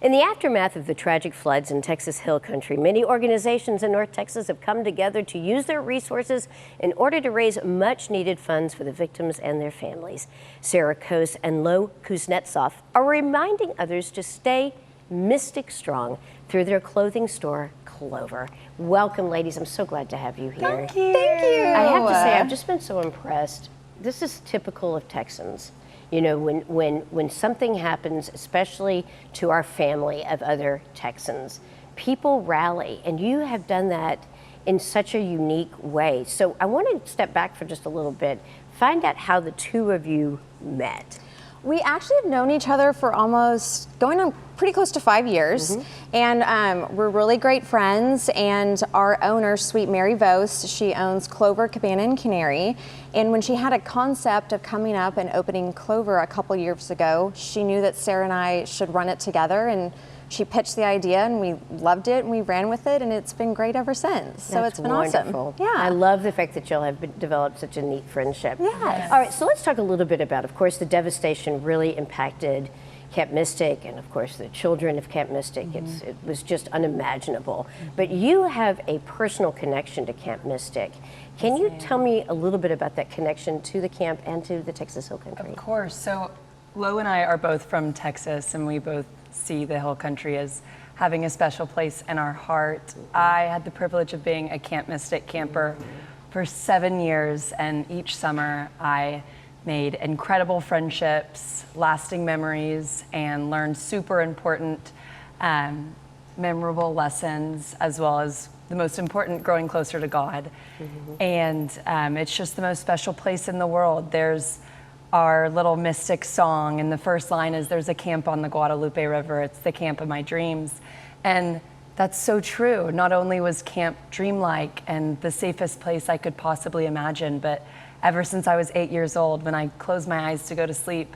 In the aftermath of the tragic floods in Texas Hill Country, many organizations in North Texas have come together to use their resources in order to raise much-needed funds for the victims and their families. Sarah Cose and Lo Kuznetsov are reminding others to stay mystic strong through their clothing store, Clover. Welcome, ladies. I'm so glad to have you here. Thank you. Thank you. I have to say, I've just been so impressed. This is typical of Texans. You know, when something happens, especially to our family of other Texans, people rally, and you have done that in such a unique way. So I want to step back for just a little bit, find out how the two of you met. We actually have known each other for almost going on pretty close to 5 years, and we're really great friends. And our owner, Sweet Mary Vos, she owns Clover Cabana and Canary. And when she had a concept of coming up and opening Clover a couple years ago, she knew that Sarah and I should run it together. And she pitched the idea, and we loved it, and we ran with it, and it's been great ever since. So it's been wonderful. Awesome. Yeah, I love the fact that y'all have developed such a neat friendship. Yes. All right, so let's talk a little bit about, of course, the devastation really impacted Camp Mystic, and of course the children of Camp Mystic. It was just unimaginable. But you have a personal connection to Camp Mystic. Can you tell me a little bit about that connection to the camp and to the Texas Hill Country? Of course. So Lo and I are both from Texas, and we both see the Hill Country as having a special place in our heart. I had the privilege of being a Camp Mystic camper for 7 years, and each summer I made incredible friendships, lasting memories, and learned super important, memorable lessons, as well as the most important, growing closer to God. And it's just the most special place in the world. There's our little mystic song, and the first line is, "There's a camp on the Guadalupe River. It's the camp of my dreams." And that's so true. Not only was camp dreamlike and the safest place I could possibly imagine, but ever since I was 8 years old, when I close my eyes to go to sleep,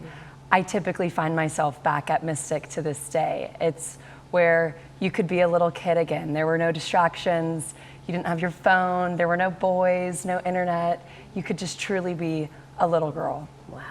I typically find myself back at Mystic to this day. It's where you could be a little kid again. There were no distractions. You didn't have your phone. There were no boys, no internet. You could just truly be a little girl. Wow.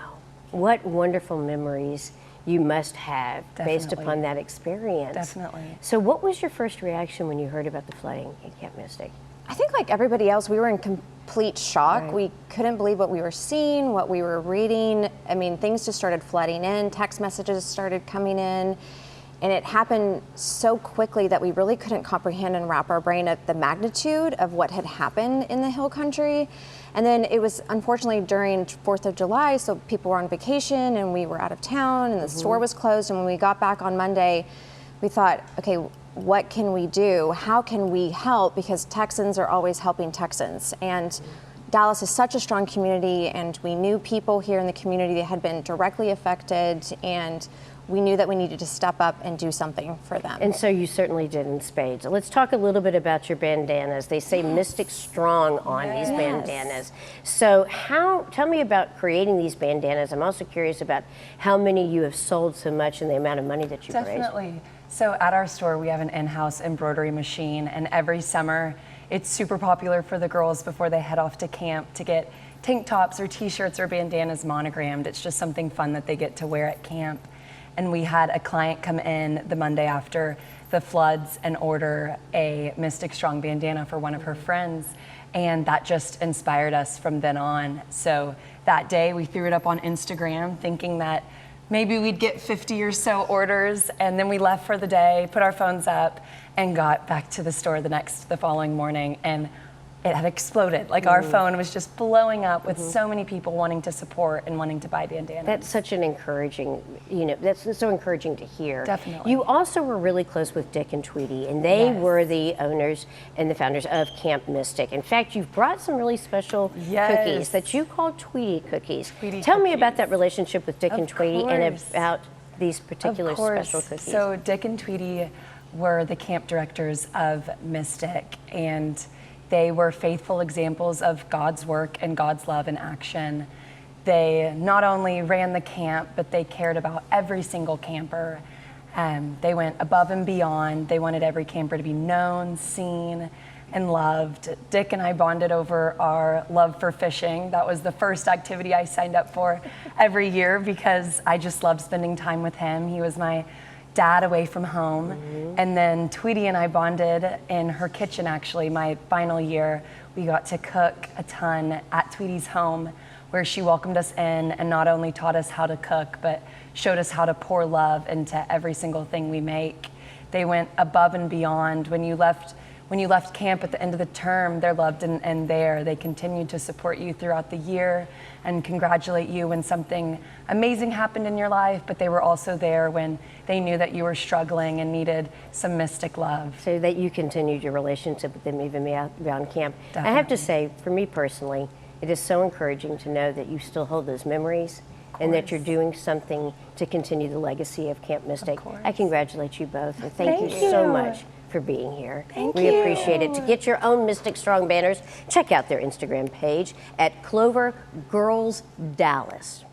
What wonderful memories you must have based Definitely. upon that experience. Definitely. So what was your first reaction when you heard about the flooding in Camp Mystic? I think like everybody else, we were in complete shock. Right. We couldn't believe what we were seeing, what we were reading. I mean, things just started flooding in, text messages started coming in, and it happened so quickly that we really couldn't comprehend and wrap our brain at the magnitude of what had happened in the Hill Country. And then it was unfortunately during 4th of July, so people were on vacation and we were out of town and the store was closed. And when we got back on Monday, we thought, okay, what can we do? How can we help? Because Texans are always helping Texans. And Dallas is such a strong community, and we knew people here in the community that had been directly affected, and we knew that we needed to step up and do something for them. And so you certainly did in spades. Let's talk a little bit about your bandanas. They say Mystic Strong on these bandanas. So tell me about creating these bandanas. I'm also curious about how many you have sold so much and the amount of money that you've raised. Definitely. So at our store, we have an in-house embroidery machine, and every summer it's super popular for the girls before they head off to camp to get tank tops or t-shirts or bandanas monogrammed. It's just something fun that they get to wear at camp. And we had a client come in the Monday after the floods and order a Mystic Strong bandana for one of her friends. And that just inspired us from then on. So that day we threw it up on Instagram thinking that maybe we'd get 50 or so orders. And then we left for the day, put our phones up, and got back to the store the following morning. And it had exploded. Like our phone was just blowing up with so many people wanting to support and wanting to buy bandanas. That's such an encouraging, that's so encouraging to hear. Definitely. You also were really close with Dick and Tweety, and they were the owners and the founders of Camp Mystic. In fact, you've brought some really special cookies that you call Tweety cookies. Tell me about that relationship with Dick and Tweety and about these particular special cookies. So Dick and Tweety were the camp directors of Mystic, and they were faithful examples of God's work and God's love in action. They not only ran the camp, but they cared about every single camper. They went above and beyond. They wanted every camper to be known, seen, and loved. Dick and I bonded over our love for fishing. That was the first activity I signed up for every year because I just loved spending time with him. He was my dad away from home. And then Tweety and I bonded in her kitchen, actually, my final year. We got to cook a ton at Tweety's home, where she welcomed us in and not only taught us how to cook, but showed us how to pour love into every single thing we make. They went above and beyond. When you left camp at the end of the term, they're loved and there. They continued to support you throughout the year and congratulate you when something amazing happened in your life, but they were also there when they knew that you were struggling and needed some mystic love. So that you continued your relationship with them even beyond camp. Definitely. I have to say, for me personally, it is so encouraging to know that you still hold those memories and that you're doing something to continue the legacy of Camp Mystic. I congratulate you both, and thank you so much for being here. We appreciate it. To get your own Mystic Strong banners, check out their Instagram page at Clover Girls Dallas.